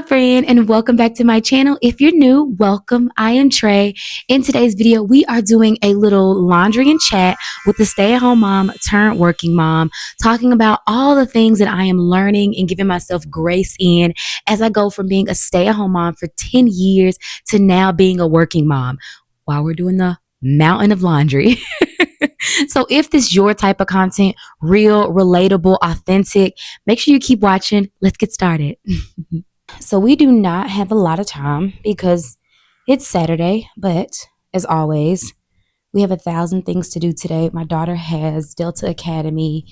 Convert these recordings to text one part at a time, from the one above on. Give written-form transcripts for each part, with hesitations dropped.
Friend, and welcome back to my channel. If you're new, welcome. I am Trey. In today's video, we are doing a little laundry and chat with the stay-at-home mom turned working mom, talking about all the things that I am learning and giving myself grace in as I go from being a stay-at-home mom for 10 years to now being a working mom while we're doing the mountain of laundry. So if this is your type of content, real, relatable, authentic, make sure you keep watching. Let's get started. So we do not have a lot of time because it's Saturday, but as always, we have 1,000 things to do today. My daughter has Delta Academy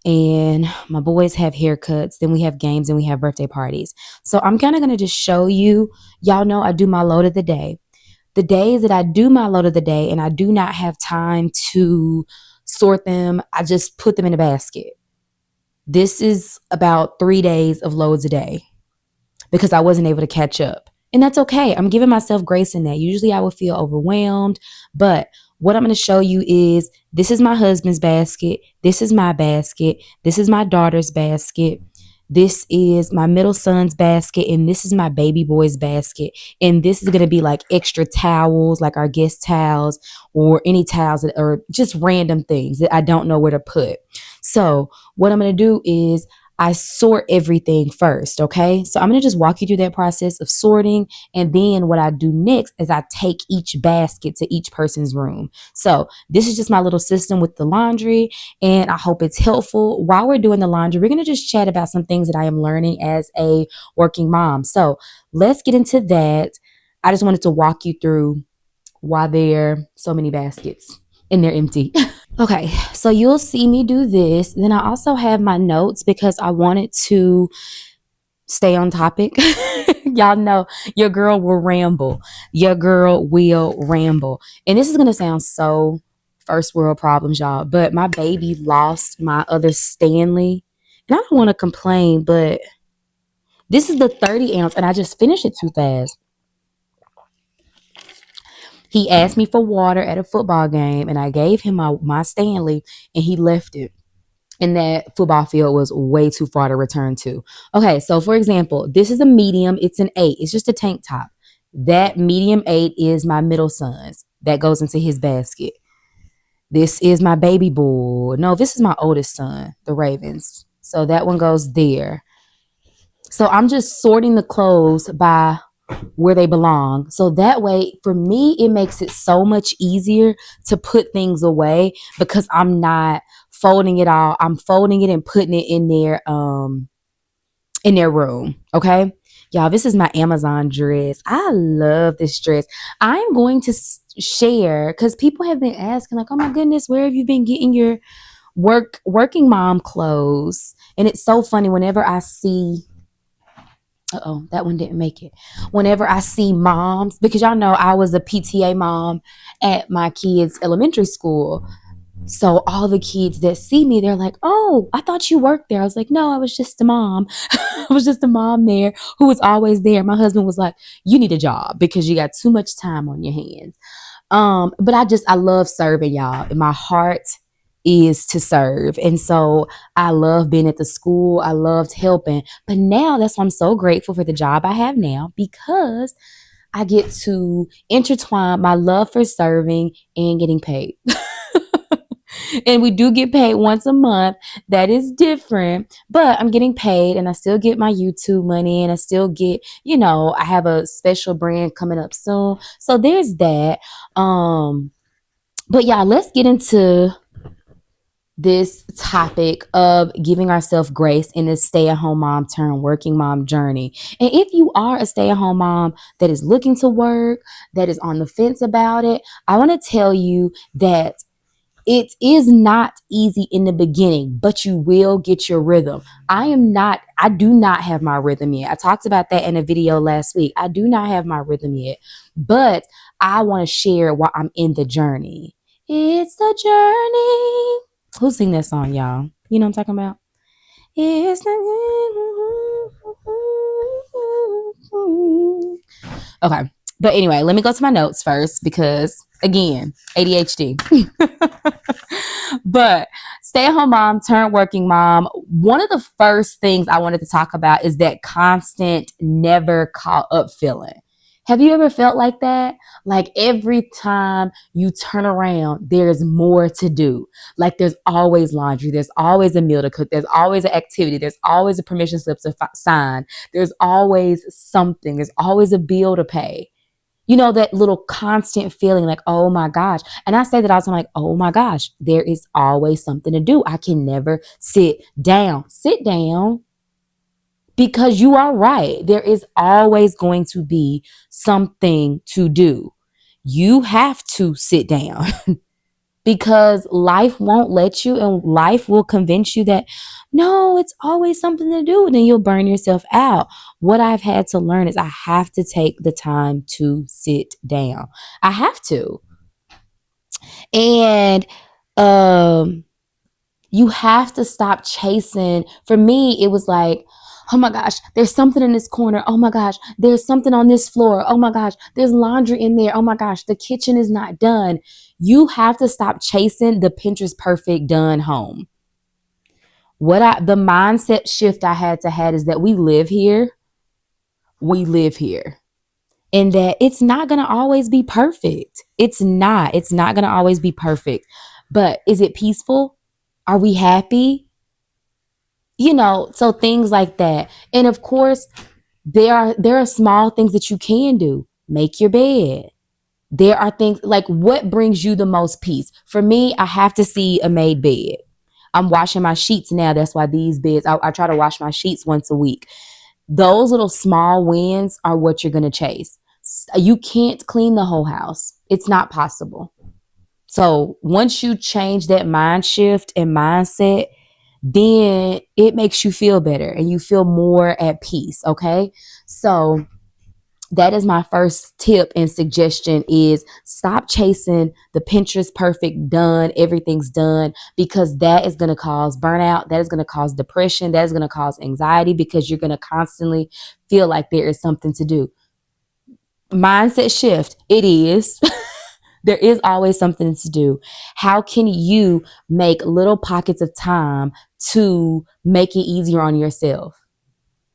and my boys have haircuts. Then we have games and we have birthday parties. So I'm kind of going to just show you. Y'all know I do my load of the day. The days that I do my load of the day and I do not have time to sort them, I just put them in a basket. This is about 3 days of loads a day, because I wasn't able to catch up. And that's okay. I'm giving myself grace in that. Usually I would feel overwhelmed, but what I'm going to show you is this is my husband's basket. This is my basket. This is my daughter's basket. This is my middle son's basket. And this is my baby boy's basket. And this is going to be like extra towels, like our guest towels or any towels that are just random things that I don't know where to put. So what I'm going to do is I sort everything first, okay? So I'm going to just walk you through that process of sorting. And then what I do next is I take each basket to each person's room. So this is just my little system with the laundry, and I hope it's helpful. While we're doing the laundry, we're going to just chat about some things that I am learning as a working mom. So let's get into that. I just wanted to walk you through why there are so many baskets and they're empty. Okay, so you'll see me do this. Then I also have my notes because I wanted to stay on topic. Y'all know your girl will ramble. Your girl will ramble. And this is going to sound so first world problems, y'all, but my baby lost my other Stanley. And I don't want to complain, but this is the 30 ounce and I just finished it too fast. He asked me for water at a football game and I gave him my Stanley and he left it. And that football field was way too far to return to. Okay, so for example, this is a medium. It's an 8. It's just a tank top. That medium 8 is my middle son's. That goes into his basket. This is my baby boy. No, this is my oldest son, the Ravens. So that one goes there. So I'm just sorting the clothes by where they belong. So that way, for me, it makes it so much easier to put things away because I'm not folding it all. I'm folding it and putting it in their room. Okay. Y'all, this is my Amazon dress. I love this dress. I'm going to share because people have been asking like, oh my goodness, where have you been getting your working mom clothes? And it's so funny whenever I see that one didn't make it. Whenever I see moms, because y'all know I was a PTA mom at my kids' elementary school. So all the kids that see me, they're like, oh, I thought you worked there. I was like, no, I was just a mom. I was just a mom there who was always there. My husband was like, you need a job because you got too much time on your hands. But I love serving, y'all. And my heart is to serve. And so I love being at the school. I loved helping. But now that's why I'm so grateful for the job I have now, because I get to intertwine my love for serving and getting paid. And we do get paid once a month. That is different, but I'm getting paid and I still get my YouTube money and I still get, I have a special brand coming up soon. So there's that. But yeah, let's get into this topic of giving ourselves grace in this stay-at-home mom turned working mom journey. And if you are a stay-at-home mom that is looking to work, that is on the fence about it, I want to tell you that it is not easy in the beginning, but you will get your rhythm. I do not have my rhythm yet. I talked about that in a video last week. I do not have my rhythm yet, but I want to share while I'm in the journey. It's the journey. Who sing that song, y'all? You know what I'm talking about? It's the... Okay. But anyway, let me go to my notes first because, again, ADHD. But stay at home mom, turn working mom. One of the first things I wanted to talk about is that constant, never caught up feeling. Have you ever felt like that? Like every time you turn around, there's more to do. Like there's always laundry, there's always a meal to cook, there's always an activity, there's always a permission slip to sign, there's always something, there's always a bill to pay. You know, that little constant feeling like, oh my gosh. And I say that all the time, like, oh my gosh, there is always something to do. I can never sit down. Sit down, because you are right. There is always going to be something to do. You have to sit down because life won't let you, and life will convince you that no, it's always something to do. And then you'll burn yourself out. What I've had to learn is I have to take the time to sit down. I have to. And you have to stop chasing. For me, it was like, oh my gosh, there's something in this corner. Oh my gosh, there's something on this floor. Oh my gosh, there's laundry in there. Oh my gosh, the kitchen is not done. You have to stop chasing the Pinterest perfect done home. The mindset shift I had to have is that we live here. We live here. And that it's not going to always be perfect. It's not going to always be perfect. But is it peaceful? Are we happy? You know, so things like that. And of course, there are small things that you can do. Make your bed. There are things like, what brings you the most peace? For me, I have to see a made bed. I'm washing my sheets now. That's why these beds, I try to wash my sheets once a week. Those little small wins are what you're going to chase. You can't clean the whole house. It's not possible. So once you change that mind shift and mindset, then it makes you feel better and you feel more at peace. Okay. So that is my first tip and suggestion is stop chasing the Pinterest perfect done, everything's done, because that is going to cause burnout. That is going to cause depression. That is going to cause anxiety because you're going to constantly feel like there is something to do. Mindset shift. It is. There is always something to do. How can you make little pockets of time to make it easier on yourself?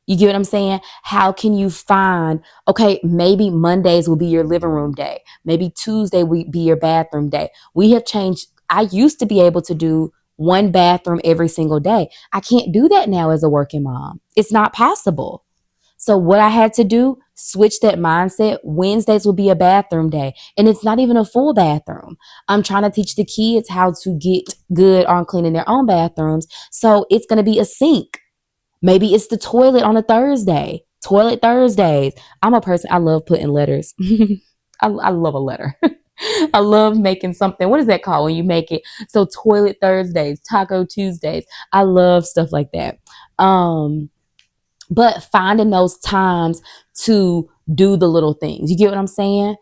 You get what I'm saying? How can you find, okay, maybe Mondays will be your living room day. Maybe Tuesday will be your bathroom day. We have changed. I used to be able to do one bathroom every single day. I can't do that now as a working mom. It's not possible. So what I had to do, switch that mindset. Wednesdays will be a bathroom day. And it's not even a full bathroom. I'm trying to teach the kids how to get good on cleaning their own bathrooms. So it's going to be a sink. Maybe it's the toilet on a Thursday. Toilet Thursdays. I'm a person, I love putting letters. I love a letter. I love making something. What is that called when you make it? So toilet Thursdays, taco Tuesdays. I love stuff like that. But finding those times to do the little things. You get what I'm saying?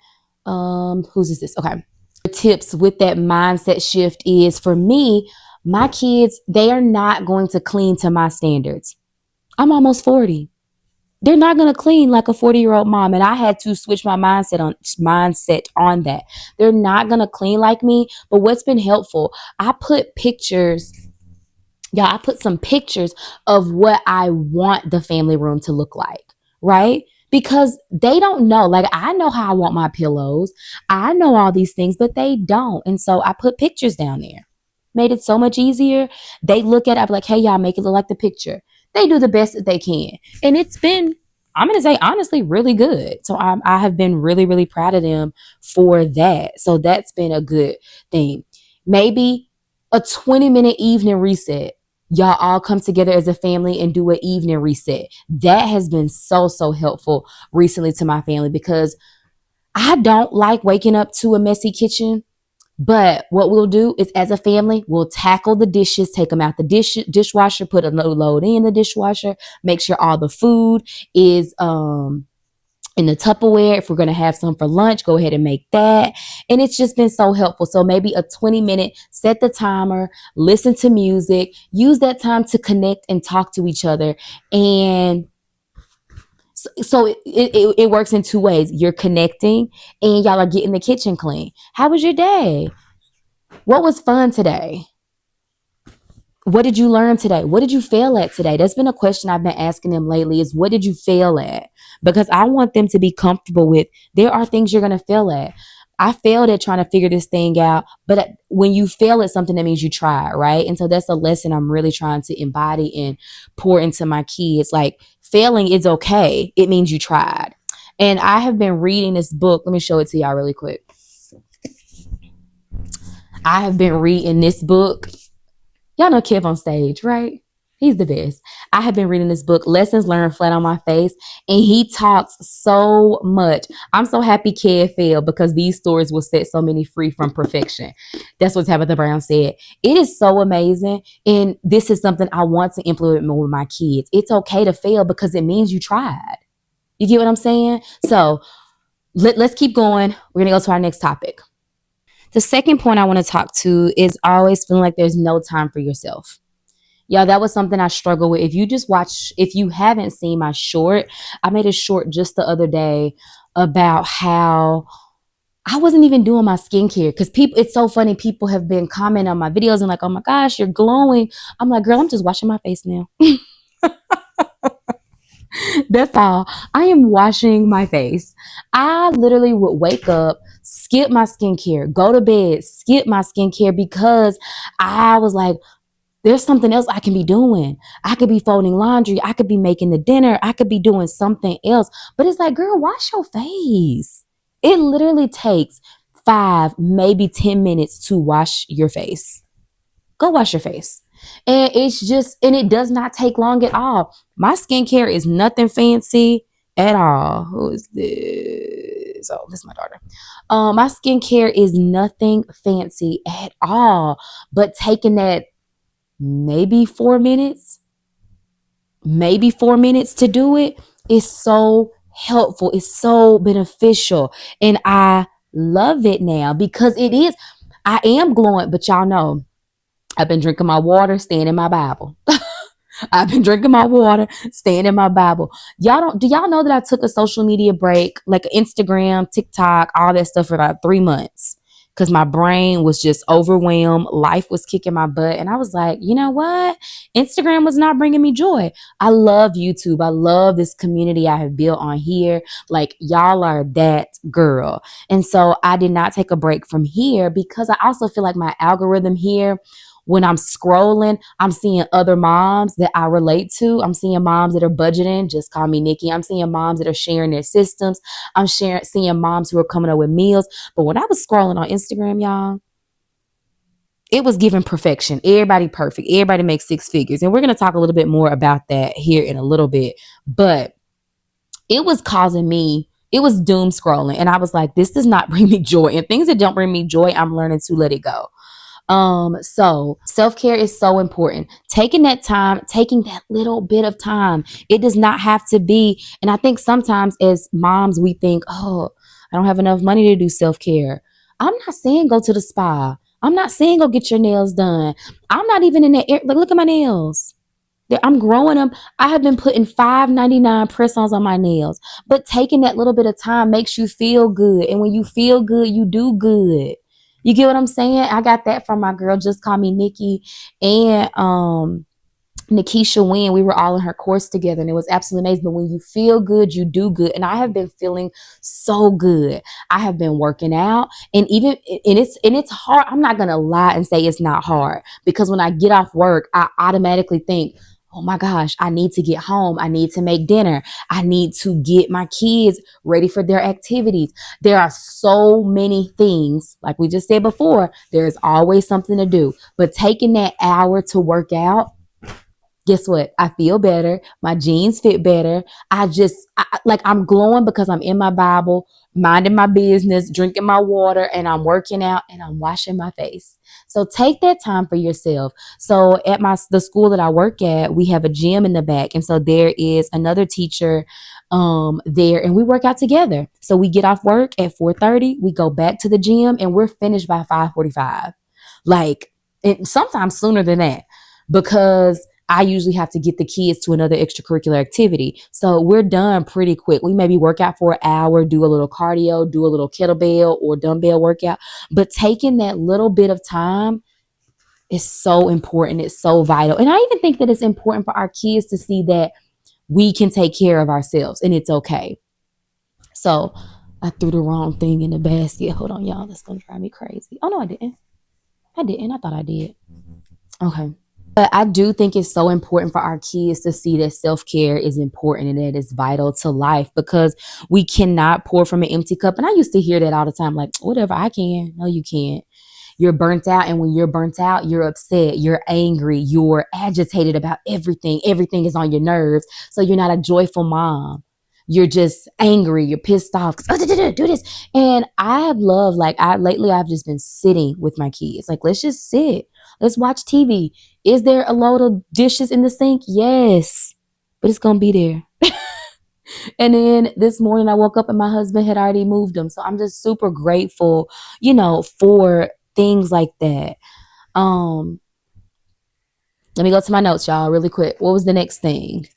Whose is this? Okay. Tips with that mindset shift is, for me, my kids, they are not going to clean to my standards. I'm almost 40. They're not going to clean like a 40-year-old mom. And I had to switch my mindset on that. They're not going to clean like me. But what's been helpful, I put pictures. Yeah, I put some pictures of what I want the family room to look like, right? Because they don't know. Like, I know how I want my pillows. I know all these things, but they don't. And so I put pictures down there. Made it so much easier. They look at it, I'm like, hey, y'all, make it look like the picture. They do the best that they can. And it's been, I'm going to say, honestly, really good. So I have been really, really proud of them for that. So that's been a good thing. Maybe a 20-minute evening reset. Y'all all come together as a family and do an evening reset. That has been so, so helpful recently to my family because I don't like waking up to a messy kitchen. But what we'll do is, as a family, we'll tackle the dishes, take them out the dishwasher, put a load in the dishwasher, make sure all the food is in the Tupperware. If we're going to have some for lunch, go ahead and make that. And it's just been so helpful. So maybe a 20-minute, set the timer, listen to music, use that time to connect and talk to each other. And so it works in two ways. You're connecting and y'all are getting the kitchen clean. How was your day? What was fun today? What did you learn today? What did you fail at today? That's been a question I've been asking them lately is what did you fail at? Because I want them to be comfortable with there are things you're going to fail at. I failed at trying to figure this thing out, but when you fail at something, that means you try, right? And so that's a lesson I'm really trying to embody and pour into my kids. Like failing is okay. It means you tried. And I have been reading this book. Let me show it to y'all really quick. I have been reading this book. Y'all know Kev on stage, right? He's the best. I have been reading this book, Lessons Learned Flat on My Face, and he talks so much. I'm so happy Kev failed because these stories will set so many free from perfection. That's what Tabitha Brown said. It is so amazing, and this is something I want to implement more with my kids. It's okay to fail because it means you tried. You get what I'm saying? So let's keep going. We're going to go to our next topic. The second point I want to talk to is always feeling like there's no time for yourself. Y'all, that was something I struggle with. If you haven't seen my short, I made a short just the other day about how I wasn't even doing my skincare because it's so funny. People have been commenting on my videos and like, oh my gosh, you're glowing. I'm like, girl, I'm just washing my face now. That's all. I am washing my face. I literally would wake up, skip my skincare, go to bed, skip my skincare because I was like, there's something else I can be doing. I could be folding laundry. I could be making the dinner. I could be doing something else. But it's like, girl, wash your face. It literally takes 5, maybe 10 minutes to wash your face. Go wash your face. And it does not take long at all. My skincare is nothing fancy at all. Who is this? Oh, this is my daughter. My skincare is nothing fancy at all. But taking that maybe 4 minutes to do it is so helpful. It's so beneficial. And I love it now because I am glowing, but y'all know, I've been drinking my water, staying in my Bible. I've been drinking my water, staying in my Bible. Do y'all know that I took a social media break, like Instagram, TikTok, all that stuff for about 3 months? Because my brain was just overwhelmed. Life was kicking my butt. And I was like, you know what? Instagram was not bringing me joy. I love YouTube. I love this community I have built on here. Like, y'all are that girl. And so I did not take a break from here because I also feel like my algorithm here, when I'm scrolling, I'm seeing other moms that I relate to. I'm seeing moms that are budgeting, just call me Nikki. I'm seeing moms that are sharing their systems. Seeing moms who are coming up with meals. But when I was scrolling on Instagram, y'all, it was giving perfection. Everybody perfect. Everybody makes 6 figures. And we're going to talk a little bit more about that here in a little bit. But it was doom scrolling. And I was like, this does not bring me joy. And things that don't bring me joy, I'm learning to let it go. So self-care is so important. Taking that little bit of time. It does not have to be. And I think sometimes as moms, we think, oh, I don't have enough money to do self-care. I'm not saying go to the spa. I'm not saying go get your nails done. I'm not even in that area. Like, look at my nails. I'm growing them. I have been putting $5.99 press-ons on my nails. But taking that little bit of time makes you feel good. And when you feel good, you do good. You get what I'm saying? I got that from my girl, just call me Nikki, and Nikisha Wynn. We were all in her course together, and it was absolutely amazing. But when you feel good, you do good. And I have been feeling so good. I have been working out, and it's hard. I'm not gonna lie and say it's not hard, because when I get off work, I automatically think, oh my gosh, I need to get home. I need to make dinner. I need to get my kids ready for their activities. There are so many things, like we just said before, there's always something to do. But taking that hour to work out, guess what? I feel better. My jeans fit better. I'm glowing because I'm in my Bible, minding my business, drinking my water, and I'm working out and I'm washing my face. So take that time for yourself. So at the school that I work at, we have a gym in the back. And so there is another teacher there, and we work out together. So we get off work at 4:30, we go back to the gym, and we're finished by 5:45. Like, sometimes sooner than that, because I usually have to get the kids to another extracurricular activity. So we're done pretty quick. We maybe work out for an hour, do a little cardio, do a little kettlebell or dumbbell workout. But taking that little bit of time, It's so important. It's so vital. And I even think that it's important for our kids to see that we can take care of ourselves and it's okay. So I threw the wrong thing in the basket. Hold on, y'all. That's going to drive me crazy. Oh, no, I didn't. I didn't. I thought I did. Okay. But I do think it's so important for our kids to see that self-care is important and that it's vital to life because we cannot pour from an empty cup. And I used to hear that all the time, like, whatever, I can. No, you can't. You're burnt out. And when you're burnt out, you're upset, you're angry, you're agitated about everything. Everything is on your nerves. So you're not a joyful mom. You're just angry. You're pissed off. Oh, do this. And I have loved, lately I've just been sitting with my kids. Like, let's just sit. Let's watch TV. Is there a load of dishes in the sink? Yes. But it's going to be there. And then this morning I woke up and my husband had already moved them. So I'm just super grateful, for things like that. Let me go to my notes, y'all, really quick. What was the next thing?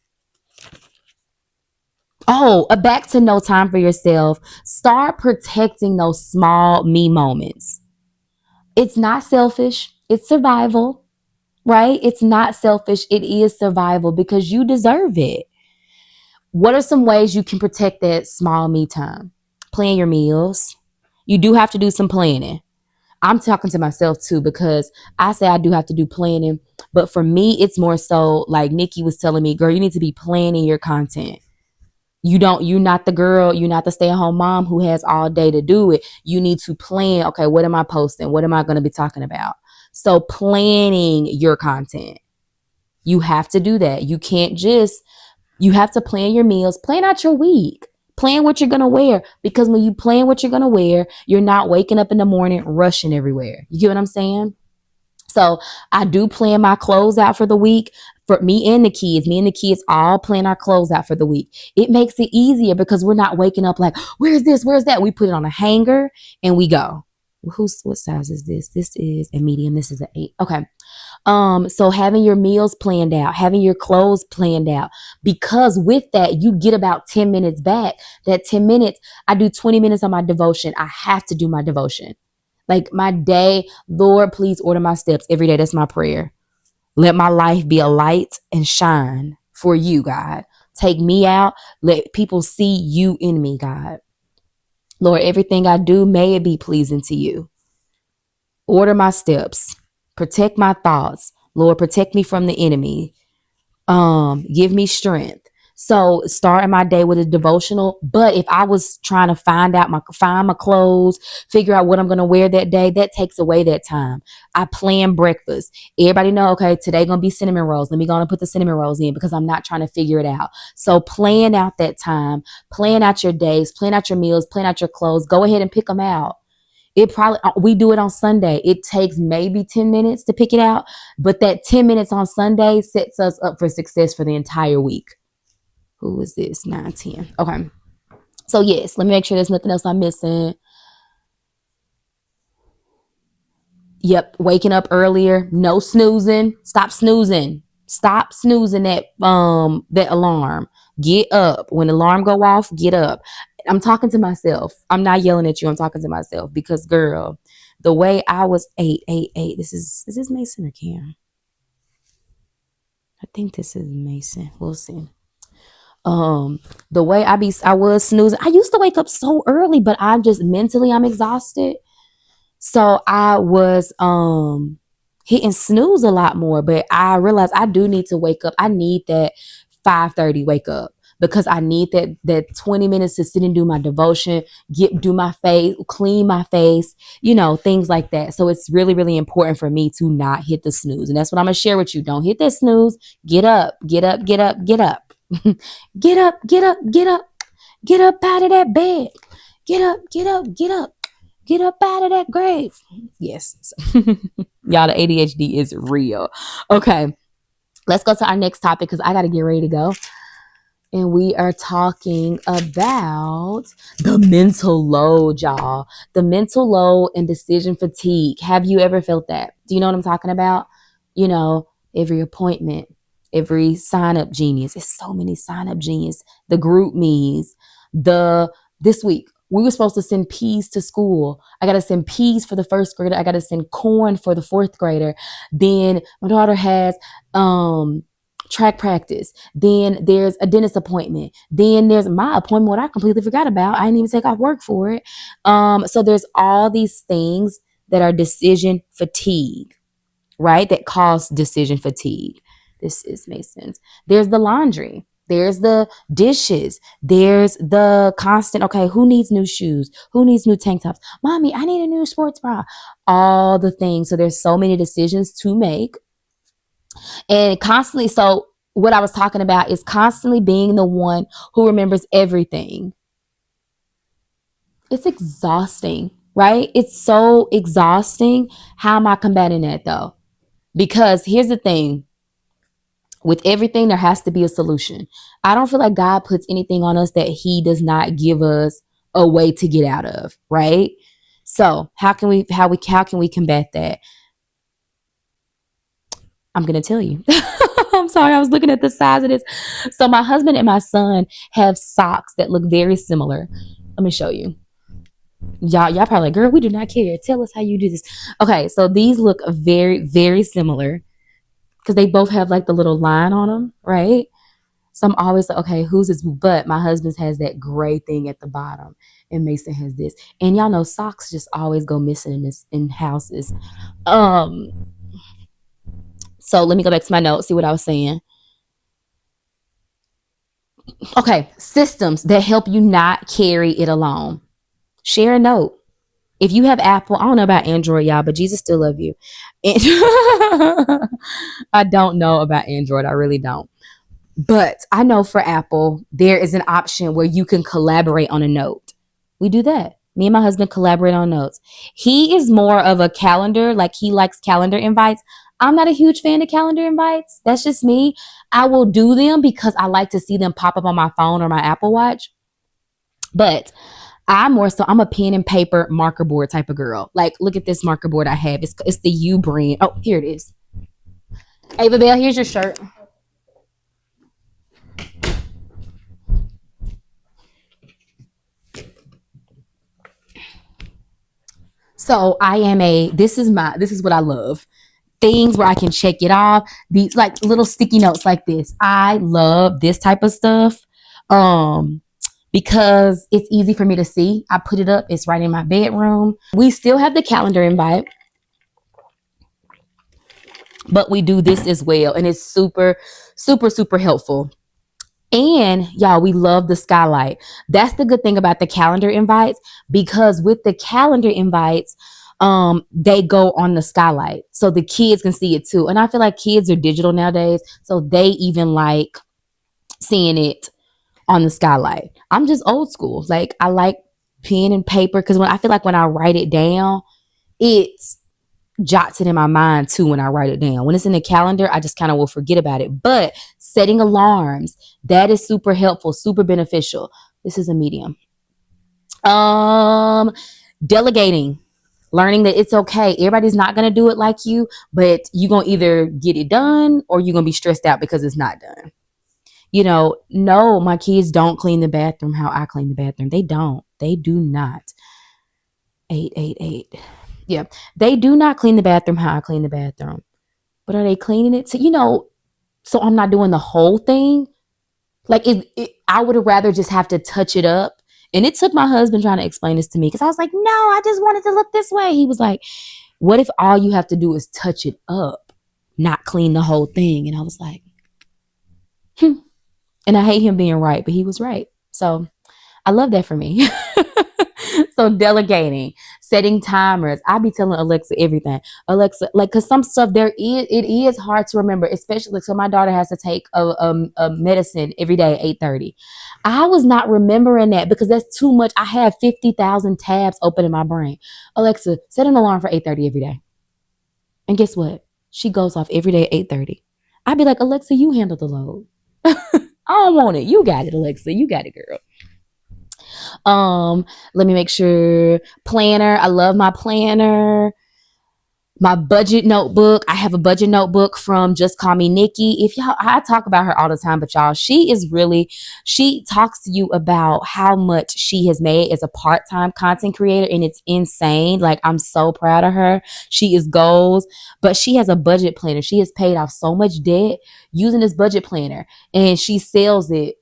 Oh, back to no time for yourself. Start protecting those small me moments. It's not selfish. It's survival, right? It's not selfish. It is survival because you deserve it. What are some ways you can protect that small me time? Plan your meals. You do have to do some planning. I'm talking to myself too because I say I do have to do planning. But for me, it's more so like Nikki was telling me, girl, you need to be planning your content. You're not the girl, you're not the stay-at-home mom who has all day to do it. You need to plan, okay, what am I posting? What am I going to be talking about? So planning your content. You have to do that. You have to plan your meals, plan out your week, plan what you're going to wear. Because when you plan what you're going to wear, you're not waking up in the morning rushing everywhere. You get what I'm saying? So I do plan my clothes out for the week for me and the kids. Me and the kids all plan our clothes out for the week. It makes it easier because we're not waking up like, where's this? Where's that? We put it on a hanger and we go. What size is this? This is a medium. This is an 8. Okay. So having your meals planned out, having your clothes planned out, because with that, you get about 10 minutes back. That 10 minutes, I do 20 minutes on my devotion. I have to do my devotion. Like my day, Lord, please order my steps every day. That's my prayer. Let my life be a light and shine for you, God. Take me out. Let people see you in me, God. Lord, everything I do, may it be pleasing to you. Order my steps. Protect my thoughts. Lord, protect me from the enemy. Give me strength. So starting my day with a devotional. But if I was trying to find my clothes, figure out what I'm going to wear that day, that takes away that time. I plan breakfast. Everybody know, okay, today going to be cinnamon rolls. Let me go and put the cinnamon rolls in because I'm not trying to figure it out. So plan out that time, plan out your days, plan out your meals, plan out your clothes. Go ahead and pick them out. We do it on Sunday. It takes maybe 10 minutes to pick it out, but that 10 minutes on Sunday sets us up for success for the entire week. Who is this? 9, 10. Okay. So yes, let me make sure there's nothing else I'm missing. Yep. Waking up earlier. No snoozing. Stop snoozing. Stop snoozing that alarm. Get up. When the alarm go off, get up. I'm talking to myself. I'm not yelling at you. I'm talking to myself because, girl, the way I was 8. Is this Mason or Cam? I think this is Mason. We'll see. The way I was snoozing. I used to wake up so early, but I'm exhausted. So I was hitting snooze a lot more, but I realized I do need to wake up. I need that 5:30 wake up because I need that 20 minutes to sit and do my devotion, do my face, clean my face, things like that. So it's really, really important for me to not hit the snooze. And that's what I'm going to share with you. Don't hit that snooze. Get up, get up, get up, get up. Get up, get up, get up. Get up out of that bed. Get up, get up, get up. Get up out of that grave. Yes. Y'all, the ADHD is real. Okay. Let's go to our next topic because I got to get ready to go. And we are talking about the mental load, y'all. The mental load and decision fatigue. Have you ever felt that? Do you know what I'm talking about? Every appointment, every sign-up genius. It's so many sign-up genius. The group me's. This week, We were supposed to send peas to school. I got to send peas for the first grader. I got to send corn for the fourth grader. Then my daughter has track practice. Then there's a dentist appointment. Then there's my appointment, what I completely forgot about. I didn't even take off work for it. So there's all these things that are decision fatigue, right? That cause decision fatigue. This is Mason's. There's the laundry. There's the dishes. There's the constant, okay, who needs new shoes? Who needs new tank tops? Mommy, I need a new sports bra. All the things. So there's so many decisions to make. And constantly, so what I was talking about is constantly being the one who remembers everything. It's exhausting, right? It's so exhausting. How am I combating that though? Because here's the thing. With everything, there has to be a solution. I don't feel like God puts anything on us that he does not give us a way to get out of, right? So how can we combat that? I'm going to tell you. I'm sorry. I was looking at the size of this. So my husband and my son have socks that look very similar. Let me show you. Y'all probably like, girl, we do not care. Tell us how you do this. Okay. So these look very, very similar because they both have like the little line on them, right? So I'm always like, okay, who's this? But my husband's has that gray thing at the bottom, and Mason has this. And y'all know socks just always go missing in houses. So let me go back to my notes, see what I was saying. Okay, systems that help you not carry it alone. Share a note. If you have Apple, I don't know about Android, y'all, but Jesus still love you. I don't know about Android. I really don't. But I know for Apple, there is an option where you can collaborate on a note. We do that. Me and my husband collaborate on notes. He is more of a calendar, like he likes calendar invites. I'm not a huge fan of calendar invites. That's just me. I will do them because I like to see them pop up on my phone or my Apple Watch. But I'm a pen and paper marker board type of girl. Like, look at this marker board I have. It's the U brand. Oh, here it is. Ava Bell, here's your shirt. So this is what I love. Things where I can check it off. These like little sticky notes like this. I love this type of stuff. Because it's easy for me to see. I put it up. It's right in my bedroom. We still have the calendar invite, but we do this as well. And it's super, super, super helpful. And y'all, we love the skylight. That's the good thing about the calendar invites, because with the calendar invites, they go on the skylight so the kids can see it too. And I feel like kids are digital nowadays, so they even like seeing it on the skylight. I'm just old school. Like, I like pen and paper because when I write it down, it jots it in my mind too when I write it down. When it's in the calendar, I just kind of will forget about it. But setting alarms, that is super helpful, super beneficial. This is a medium. Delegating. Learning that it's okay. Everybody's not going to do it like you, but you're going to either get it done or you're going to be stressed out because it's not done. No, my kids don't clean the bathroom how I clean the bathroom. They don't. They do not. 888. Yeah. They do not clean the bathroom how I clean the bathroom. But are they cleaning it? So I'm not doing the whole thing. Like, I would rather just have to touch it up. And it took my husband trying to explain this to me because I was like, no, I just wanted to look this way. He was like, what if all you have to do is touch it up, not clean the whole thing? And I was like, And I hate him being right, but he was right. So I love that for me. So delegating, setting timers. I be telling Alexa everything. Alexa, like, cause some stuff it is hard to remember, especially so my daughter has to take a medicine every day at 8:30. I was not remembering that because that's too much. I have 50,000 tabs open in my brain. Alexa, set an alarm for 8:30 every day. And guess what? She goes off every day at 8:30. I'd be like, Alexa, you handle the load. I don't want it. You got it, Alexa. You got it, girl. Let me make sure. Planner. I love my planner. My budget notebook. I have a budget notebook from Just Call Me Nikki. If y'all, I talk about her all the time, but y'all, she talks to you about how much she has made as a part-time content creator, and it's insane. Like, I'm so proud of her. She is goals, but she has a budget planner. She has paid off so much debt using this budget planner, and she sells it.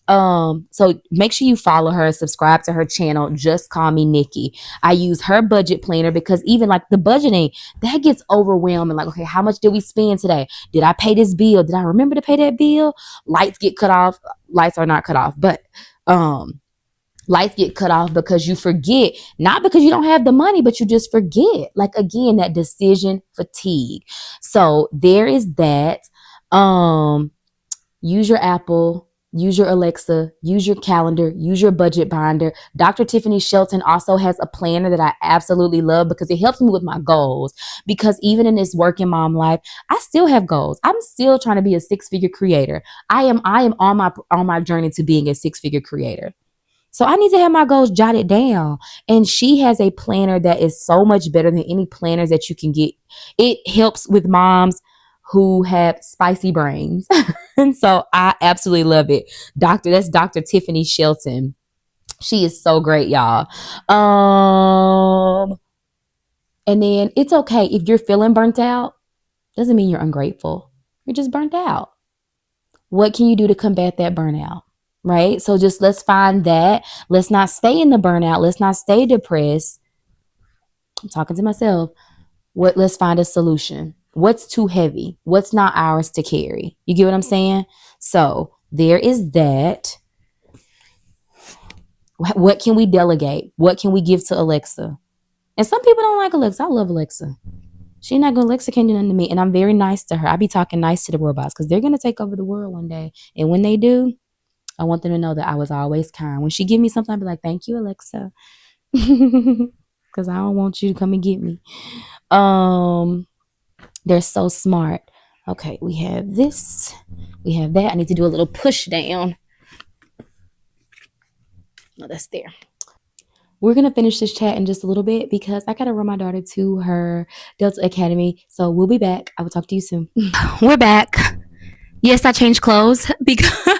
So make sure you follow her, subscribe to her channel. Just Call Me Nikki. I use her budget planner because even like the budgeting, that gets overwhelming. Like, okay, how much did we spend today? Did I pay this bill? Did I remember to pay that bill? Lights get cut off. Lights are not cut off, but lights get cut off because you forget, not because you don't have the money, but you just forget. Like, again, that decision fatigue. So there is that. Use your Apple, use your Alexa, use your calendar, use your budget binder. Dr. Tiffany Shelton also has a planner that I absolutely love because it helps me with my goals. Because even in this working mom life, I still have goals. I'm still trying to be a six-figure creator. I am on my journey to being a six-figure creator. So I need to have my goals jotted down. And she has a planner that is so much better than any planners that you can get. It helps with moms who have spicy brains. And so I absolutely love it. That's Dr. Tiffany Shelton. She is so great, y'all. And then it's okay if you're feeling burnt out. Doesn't mean you're ungrateful. You're just burnt out. What can you do to combat that burnout? Right? So just let's find that. Let's not stay in the burnout. Let's not stay depressed. I'm talking to myself. Let's find a solution. What's too heavy? What's not ours to carry? You get what I'm saying? So there is that. What can we delegate? What can we give to Alexa? And some people don't like Alexa. I love Alexa. Alexa can't do nothing to me. And I'm very nice to her. I be talking nice to the robots because they're going to take over the world one day. And when they do, I want them to know that I was always kind. When she give me something, I'll be like, thank you, Alexa. Because I don't want you to come and get me. They're so smart. Okay, we have this. We have that. I need to do a little push down. No, that's there. We're going to finish this chat in just a little bit because I got to run my daughter to her Delta Academy. So we'll be back. I will talk to you soon. We're back. Yes, I changed clothes because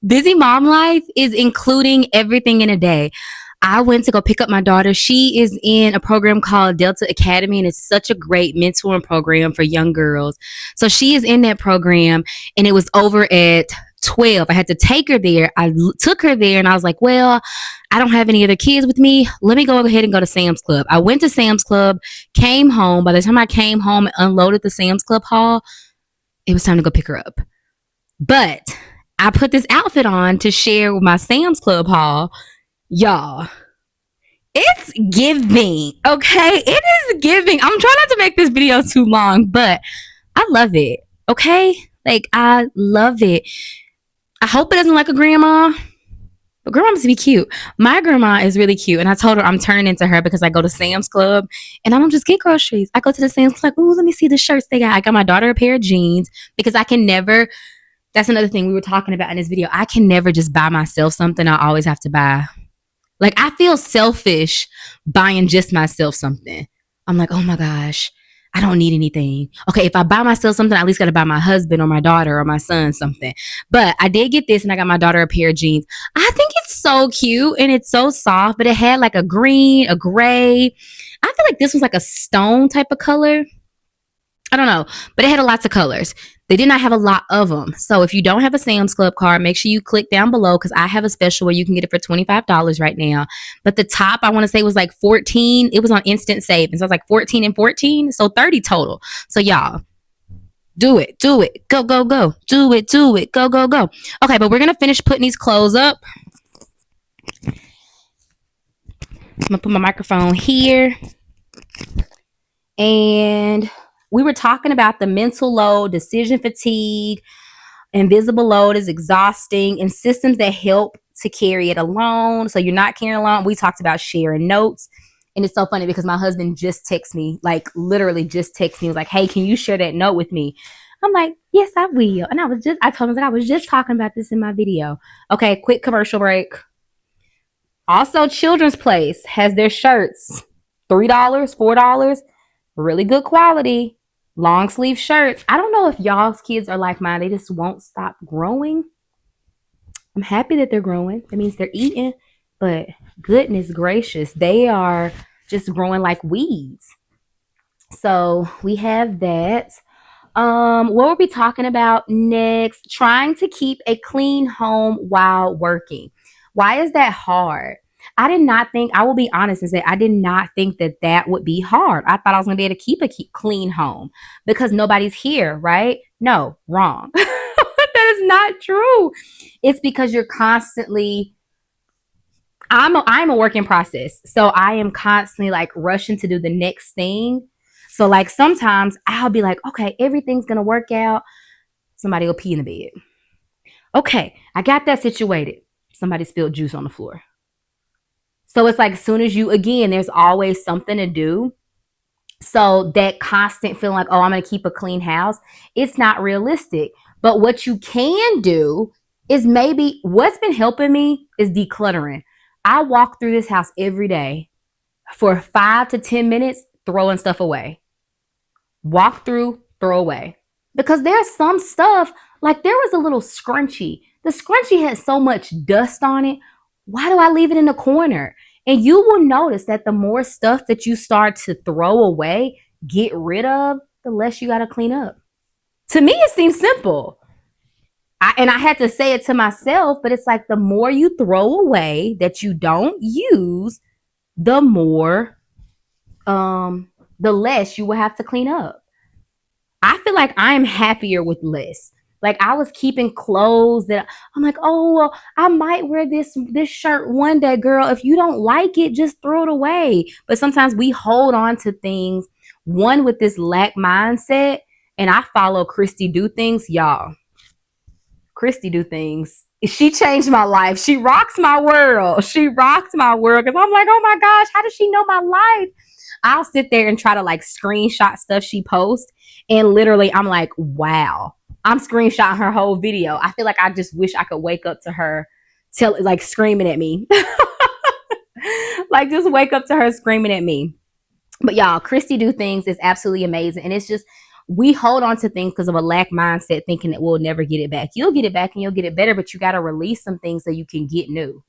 busy mom life is including everything in a day. I went to go pick up my daughter. She is in a program called Delta Academy, and it's such a great mentoring program for young girls. So she is in that program, and it was over at 12. I had to take her there. I took her there, and I was like, well, I don't have any other kids with me. Let me go ahead and go to Sam's Club. I went to Sam's Club, came home. By the time I came home and unloaded the Sam's Club haul, it was time to go pick her up. But I put this outfit on to share with my Sam's Club haul. Y'all, it's giving, okay? It is giving. I'm trying not to make this video too long, but I love it, okay? Like, I love it. I hope it doesn't look like a grandma, but grandma must be cute. My grandma is really cute, and I told her I'm turning into her because I go to Sam's Club, and I don't just get groceries. I go to the Sam's Club, like, ooh, let me see the shirts they got. I got my daughter a pair of jeans because I can never, that's another thing we were talking about in this video. I can never just buy myself something. I always have to buy. Like, I feel selfish buying just myself something. I'm like, oh my gosh, I don't need anything. Okay, if I buy myself something, I at least got to buy my husband or my daughter or my son something. But I did get this, and I got my daughter a pair of jeans. I think it's so cute, and it's so soft, but it had like a green, a gray. I feel like this was like a stone type of color. I don't know, but it had lots of colors. They did not have a lot of them. So if you don't have a Sam's Club card, make sure you click down below because I have a special where you can get it for $25 right now. But the top, I want to say, was like 14. It was on instant savings. So it was like 14 and 14. So 30 total. So y'all, do it. Do it. Go, go, go. Do it. Do it. Go, go, go. Okay, but we're going to finish putting these clothes up. I'm going to put my microphone here. And we were talking about the mental load, decision fatigue, invisible load is exhausting, and systems that help to carry it alone. So you're not carrying alone. We talked about sharing notes. And it's so funny because my husband just texted me, like literally just texted me. He was like, hey, can you share that note with me? I'm like, yes, I will. And I told him that I was just talking about this in my video. Okay, quick commercial break. Also, Children's Place has their shirts $3, $4, really good quality, long sleeve shirts. I don't know if y'all's kids are like mine. They just won't stop growing. I'm happy that they're growing. That means they're eating, but goodness gracious, they are just growing like weeds. So we have that. What were we talking about next? Trying to keep a clean home while working. Why is that hard? I did not think, I will be honest and say, I did not think that that would be hard. I thought I was going to be able to keep a clean home because nobody's here, right? No, wrong. That is not true. It's because you're constantly, I'm a work in process. So I am constantly like rushing to do the next thing. So like sometimes I'll be like, okay, everything's going to work out. Somebody will pee in the bed. Okay, I got that situated. Somebody spilled juice on the floor. So it's like as soon as you, again, there's always something to do. So that constant feeling like, oh, I'm going to keep a clean house, it's not realistic. But what you can do is maybe what's been helping me is decluttering. I walk through this house every day for 5 to 10 minutes, throwing stuff away. Walk through, throw away. Because there's some stuff, like there was a little scrunchie. The scrunchie had so much dust on it. Why do I leave it in the corner? And you will notice that the more stuff that you start to throw away, get rid of, the less you got to clean up. To me, it seems simple. And I had to say it to myself, but it's like the more you throw away that you don't use, the more, the less you will have to clean up. I feel like I'm happier with less. Like I was keeping clothes that I'm like, oh, well, I might wear this shirt one day, girl. If you don't like it, just throw it away. But sometimes we hold on to things, one with this lack mindset. And I follow Christy Do Things, y'all. Christy Do Things. She changed my life. She rocks my world. She rocked my world because I'm like, oh my gosh, how does she know my life? I'll sit there and try to like screenshot stuff she posts. And literally, I'm like, wow. I'm screenshotting her whole video. I feel like I just wish I could wake up to her like screaming at me. Like just wake up to her screaming at me. But y'all, Christy Do Things is absolutely amazing. And it's just, we hold on to things because of a lack mindset, thinking that we'll never get it back. You'll get it back and you'll get it better, but you got to release some things so you can get new.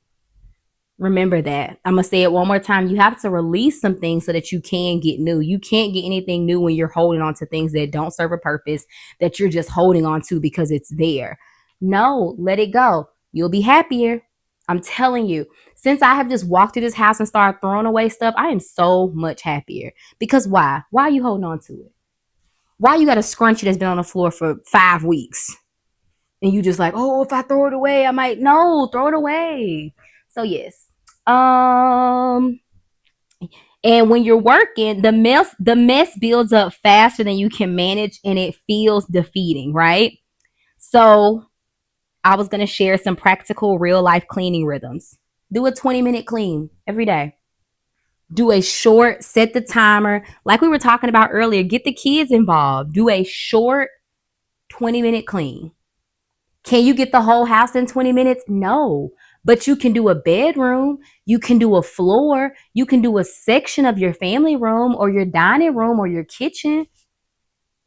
Remember that. I'm going to say it one more time. You have to release some things so that you can get new. You can't get anything new when you're holding on to things that don't serve a purpose, that you're just holding on to because it's there. No, let it go. You'll be happier. I'm telling you, since I have just walked through this house and started throwing away stuff, I am so much happier. Because why? Why are you holding on to it? Why you got a scrunchie that's been on the floor for 5 weeks? And you just like, oh, if I throw it away, I might. No, throw it away. So yes. And when you're working, the mess builds up faster than you can manage and it feels defeating, right? So I was going to share some practical real life cleaning rhythms. Do a 20-minute clean every day. Do a short, set the timer. Like we were talking about earlier, get the kids involved. Do a short 20-minute clean. Can you get the whole house in 20 minutes? No. But you can do a bedroom, you can do a floor, you can do a section of your family room or your dining room or your kitchen.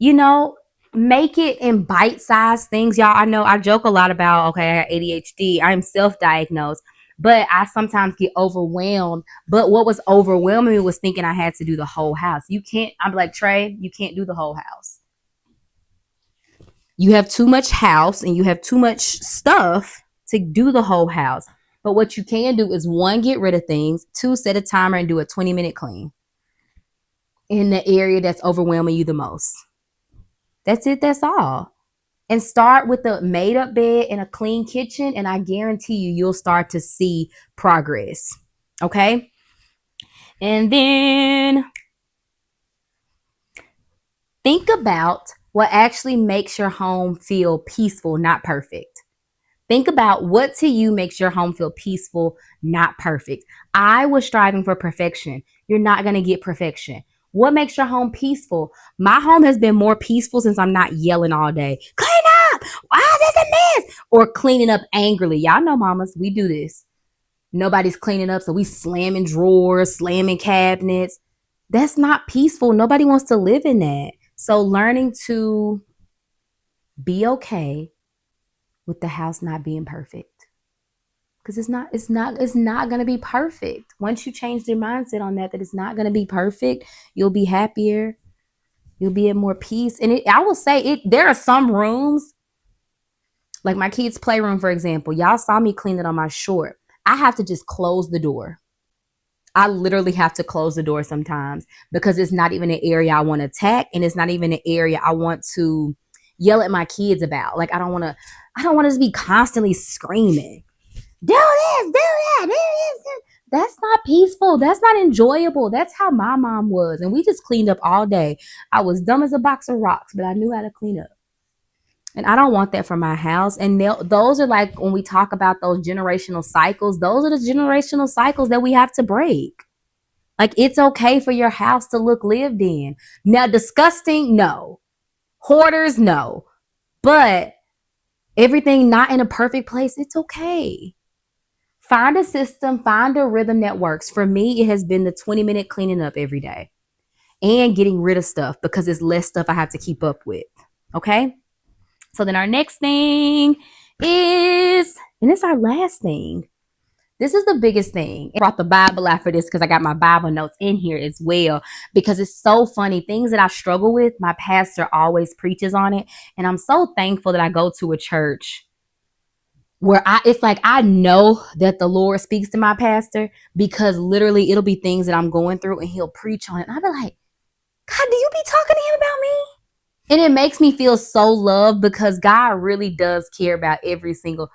You know, make it in bite-sized things. Y'all, I know I joke a lot about, okay, I got ADHD. I'm self-diagnosed, but I sometimes get overwhelmed. But what was overwhelming me was thinking I had to do the whole house. You can't, I'm like, Trey, you can't do the whole house. You have too much house and you have too much stuff to do the whole house. But what you can do is 1, get rid of things, 2, set a timer and do a 20-minute clean in the area that's overwhelming you the most. That's it. That's all. And start with a made up bed and a clean kitchen. And I guarantee you'll start to see progress. Okay. And then think about what actually makes your home feel peaceful, not perfect. Think about what to you makes your home feel peaceful, not perfect. I was striving for perfection. You're not going to get perfection. What makes your home peaceful? My home has been more peaceful since I'm not yelling all day. Clean up! Why is this a mess? Or cleaning up angrily. Y'all know mamas, we do this. Nobody's cleaning up, so we slamming drawers, slamming cabinets. That's not peaceful. Nobody wants to live in that. So learning to be okay with the house not being perfect. Because it's not going to be perfect. Once you change your mindset on that it's not going to be perfect, you'll be happier. You'll be at more peace. And I will say there are some rooms, like my kids' playroom, for example. Y'all saw me clean it on my short. I have to just close the door. I literally have to close the door sometimes because it's not even an area I want to attack, and it's not even an area I want to yell at my kids about. Like I don't want to be constantly screaming. Do this, do that, do this. That's not peaceful. That's not enjoyable. That's how my mom was. And we just cleaned up all day. I was dumb as a box of rocks, but I knew how to clean up. And I don't want that for my house. And those are like, when we talk about those generational cycles, those are the generational cycles that we have to break. Like, it's okay for your house to look lived in. Now, disgusting, no. Hoarders, no. But everything not in a perfect place, it's okay. Find a system, find a rhythm that works. For me, it has been the 20-minute cleaning up every day and getting rid of stuff because it's less stuff I have to keep up with. Okay? So then our next thing is, and it's our last thing. This is the biggest thing. I brought the Bible out for this because I got my Bible notes in here as well, because it's so funny. Things that I struggle with, my pastor always preaches on it. And I'm so thankful that I go to a church where it's like I know that the Lord speaks to my pastor, because literally it'll be things that I'm going through and he'll preach on it. And I'll be like, God, do you be talking to him about me? And it makes me feel so loved, because God really does care about every single,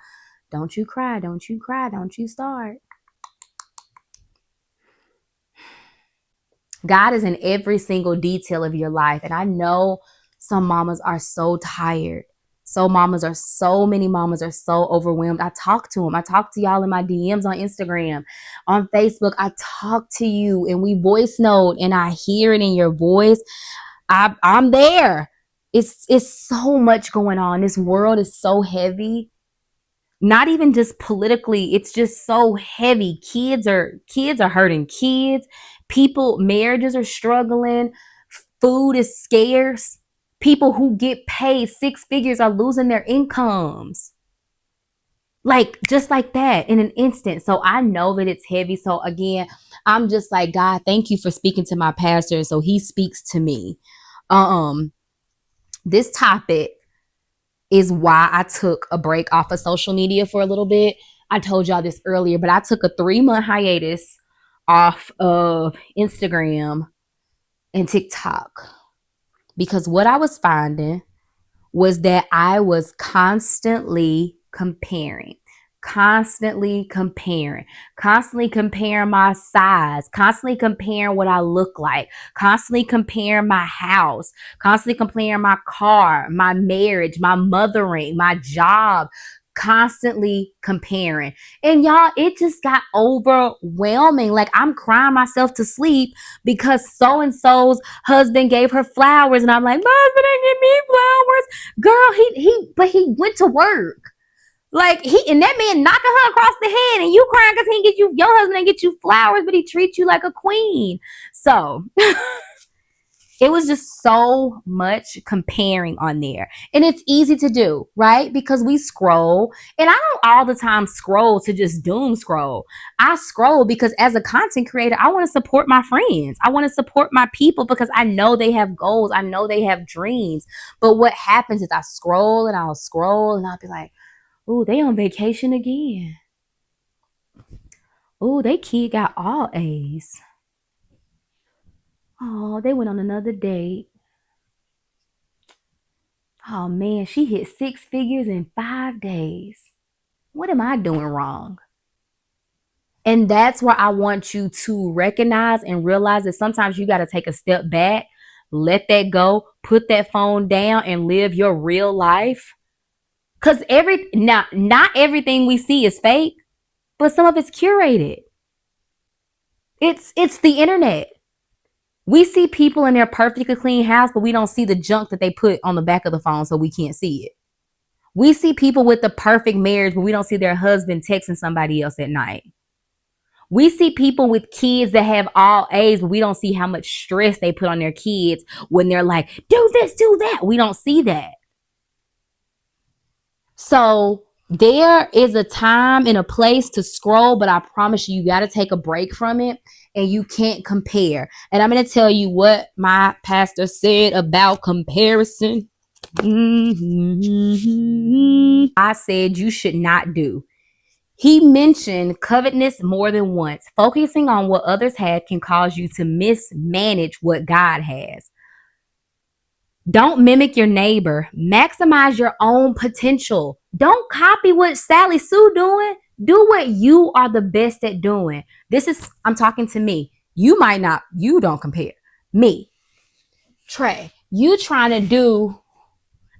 don't you cry, don't you cry, don't you start. God is in every single detail of your life. And I know some mamas are so tired. So many mamas are so overwhelmed. I talk to them. I talk to y'all in my DMs on Instagram, on Facebook. I talk to you and we voice note, and I hear it in your voice. I'm there. It's so much going on. This world is so heavy. Not even just politically, it's just so heavy. Kids are hurting kids. Marriages are struggling. Food is scarce. People who get paid 6 figures are losing their incomes. Like, just like that in an instant. So I know that it's heavy. So again, I'm just like, God, thank you for speaking to my pastor. So he speaks to me. This topic is why I took a break off of social media for a little bit. I told y'all this earlier, but I took a 3-month hiatus off of Instagram and TikTok, because what I was finding was that I was constantly comparing my size, constantly comparing what I look like, constantly comparing my house, constantly comparing my car, my marriage, my mothering, my job, constantly comparing. And y'all, it just got overwhelming. Like, I'm crying myself to sleep because so-and-so's husband gave her flowers, and I'm like, my husband didn't give me flowers. Girl, he went to work. Like, and that man knocking her across the head, and you crying because he didn't get you, your husband didn't get you flowers, but he treats you like a queen. So it was just so much comparing on there. And it's easy to do, right? Because we scroll, and I don't all the time scroll to just doom scroll. I scroll because as a content creator, I want to support my friends. I want to support my people because I know they have goals. I know they have dreams. But what happens is I scroll and I'll be like, ooh, they on vacation again. Ooh, they kid got all A's. Oh, they went on another date. Oh man, she hit 6 figures in 5 days. What am I doing wrong? And that's where I want you to recognize and realize that sometimes you got to take a step back, let that go, put that phone down, and live your real life. Because not everything we see is fake, but some of it's curated. It's the internet. We see people in their perfectly clean house, but we don't see the junk that they put on the back of the phone, so we can't see it. We see people with the perfect marriage, but we don't see their husband texting somebody else at night. We see people with kids that have all A's, but we don't see how much stress they put on their kids when they're like, do this, do that. We don't see that. So there is a time and a place to scroll, but I promise you, you got to take a break from it and you can't compare. And I'm going to tell you what my pastor said about comparison. I said you should not do. He mentioned covetousness more than once. Focusing on what others had can cause you to mismanage what God has. Don't mimic your neighbor. Maximize your own potential. Don't copy what Sally Sue doing. Do what you are the best at doing. I'm talking to me. You don't compare. Me, Trey, you trying to do,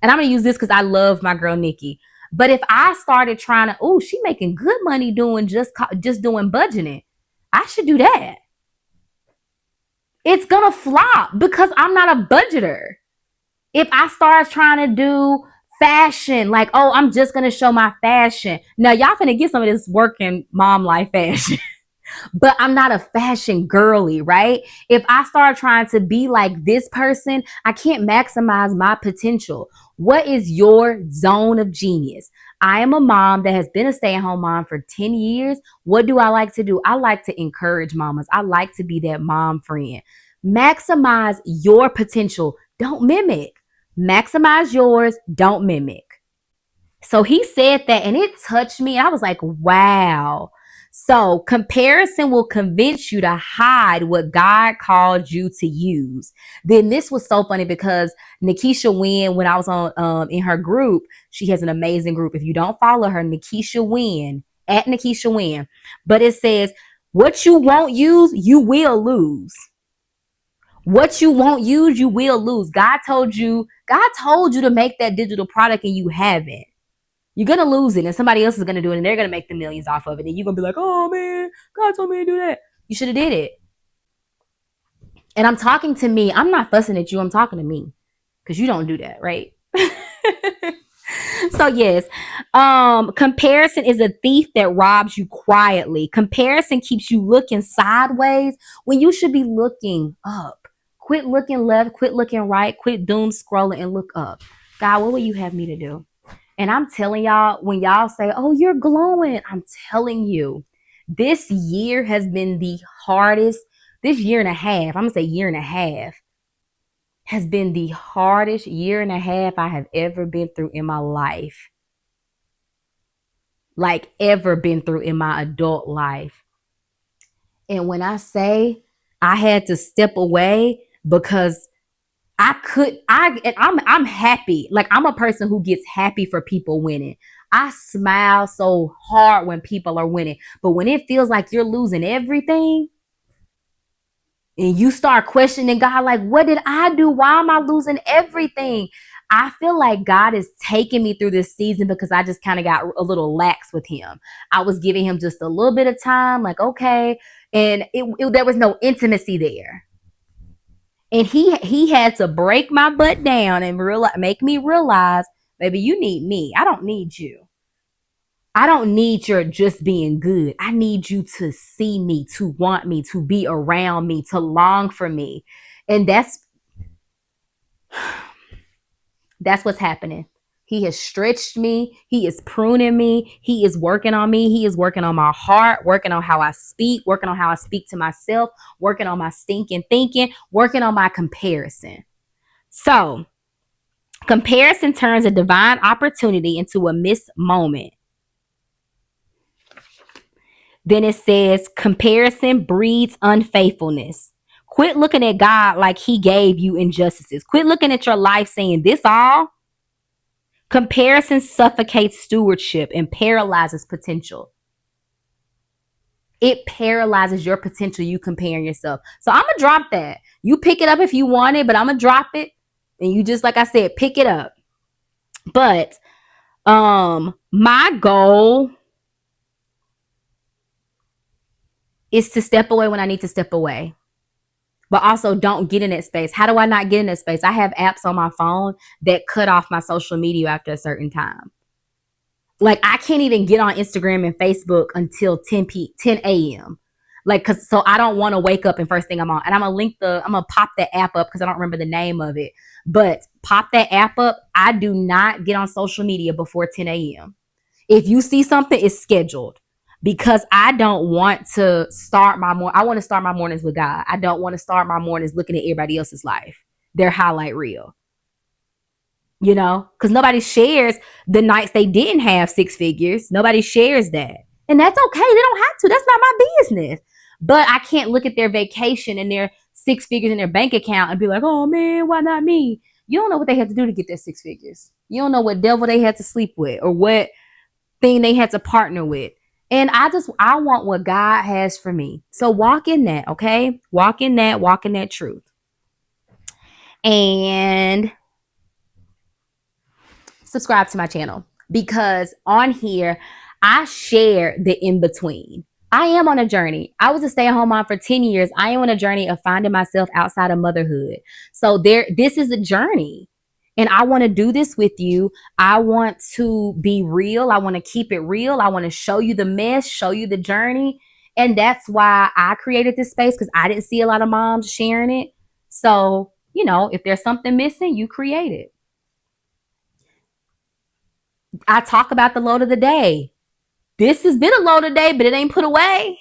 and I'm going to use this because I love my girl Nikki. But if I started trying to, she making good money doing just doing budgeting, I should do that. It's going to flop because I'm not a budgeter. If I start trying to do fashion, like, I'm just going to show my fashion. Now, y'all finna get some of this working mom life fashion. But I'm not a fashion girly, right? If I start trying to be like this person, I can't maximize my potential. What is your zone of genius? I am a mom that has been a stay-at-home mom for 10 years. What do I like to do? I like to encourage mamas. I like to be that mom friend. Maximize your potential. Don't mimic. Maximize yours. Don't mimic. So he said that and it touched me. I was like, wow. So comparison will convince you to hide what God called you to use. Then this was so funny because Nikisha Wynn, when I was on in her group, she has an amazing group. If you don't follow her, Nikisha Wynn, at Nikisha Wynn. But it says, what you won't use, you will lose. What you won't use, you will lose. God told you to make that digital product and you haven't. You're going to lose it and somebody else is going to do it and they're going to make the millions off of it. And you're going to be like, oh man, God told me to do that. You should have did it. And I'm talking to me. I'm not fussing at you. I'm talking to me because you don't do that, right? So yes, comparison is a thief that robs you quietly. Comparison keeps you looking sideways when you should be looking up. Quit looking left, quit looking right, quit doom scrolling and look up. God, what will you have me to do? And I'm telling y'all, when y'all say, oh, you're glowing, I'm telling you, this year has been the hardest. This year and a half, I'm going to say year and a half, has been the hardest year and a half I have ever been through in my life. Like ever been through in my adult life. And when I say I had to step away because I'm happy. Like I'm a person who gets happy for people winning. I smile so hard when people are winning. But when it feels like you're losing everything and you start questioning God, like, what did I do? Why am I losing everything? I feel like God is taking me through this season because I just kind of got a little lax with him. I was giving him just a little bit of time, like, okay. And there was no intimacy there. And he had to break my butt down and make me realize, baby, you need me. I don't need you. I don't need your just being good. I need you to see me, to want me, to be around me, to long for me. And that's what's happening. He has stretched me. He is pruning me. He is working on me. He is working on my heart, working on how I speak, working on how I speak to myself, working on my stinking thinking, working on my comparison. So, comparison turns a divine opportunity into a missed moment. Then it says, comparison breeds unfaithfulness. Quit looking at God like he gave you injustices. Quit looking at your life saying, this all? Comparison suffocates stewardship and paralyzes potential. It paralyzes your potential, you comparing yourself. So I'm going to drop that. You pick it up if you want it, but I'm going to drop it. And you just, like I said, pick it up. But my goal is to step away when I need to step away. But also don't get in that space. How do I not get in that space? I have apps on my phone that cut off my social media after a certain time. Like I can't even get on Instagram and Facebook until 10 a.m. Like, cause so I don't want to wake up and first thing I'm on. And I'm gonna pop the app up because I don't remember the name of it. But pop that app up. I do not get on social media before 10 a.m. If you see something, it's scheduled because I don't want to start my morning. I want to start my mornings with God. I don't want to start my mornings looking at everybody else's life, their highlight reel, because nobody shares the nights they didn't have six figures. Nobody shares that. And that's okay. They don't have to. That's not my business. But I can't look at their vacation and their six figures in their bank account and be like, oh man, why not me? You don't know what they had to do to get their six figures. You don't know what devil they had to sleep with or what thing they had to partner with. And I want what God has for me. So walk in that, okay? Walk in that truth. And subscribe to my channel because on here, I share the in between. I am on a journey. I was a stay-at-home mom for 10 years. I am on a journey of finding myself outside of motherhood. So this is a journey. And I want to do this with you. I want to be real. I want to keep it real. I want to show you the mess, show you the journey. And that's why I created this space because I didn't see a lot of moms sharing it. So, if there's something missing, you create it. I talk about the load of the day. This has been a load of the day, but it ain't put away.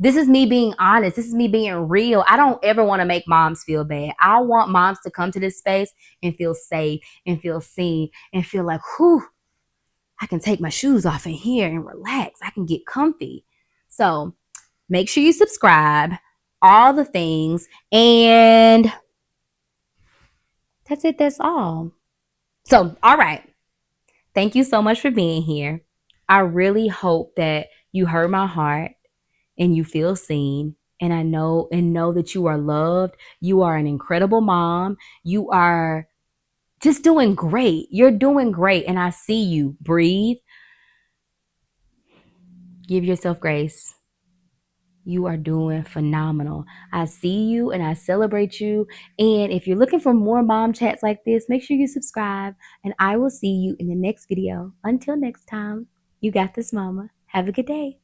This is me being honest. This is me being real. I don't ever want to make moms feel bad. I want moms to come to this space and feel safe and feel seen and feel like, whew, I can take my shoes off in here and relax. I can get comfy. So make sure you subscribe, all the things. And that's it. That's all. So, all right. Thank you so much for being here. I really hope that you heard my heart and you feel seen. And I know that you are loved. You are an incredible mom. You are just doing great. You're doing great. And I see you. Breathe. Give yourself grace. You are doing phenomenal. I see you and I celebrate you. And if you're looking for more mom chats like this, make sure you subscribe. And I will see you in the next video. Until next time, you got this, mama. Have a good day.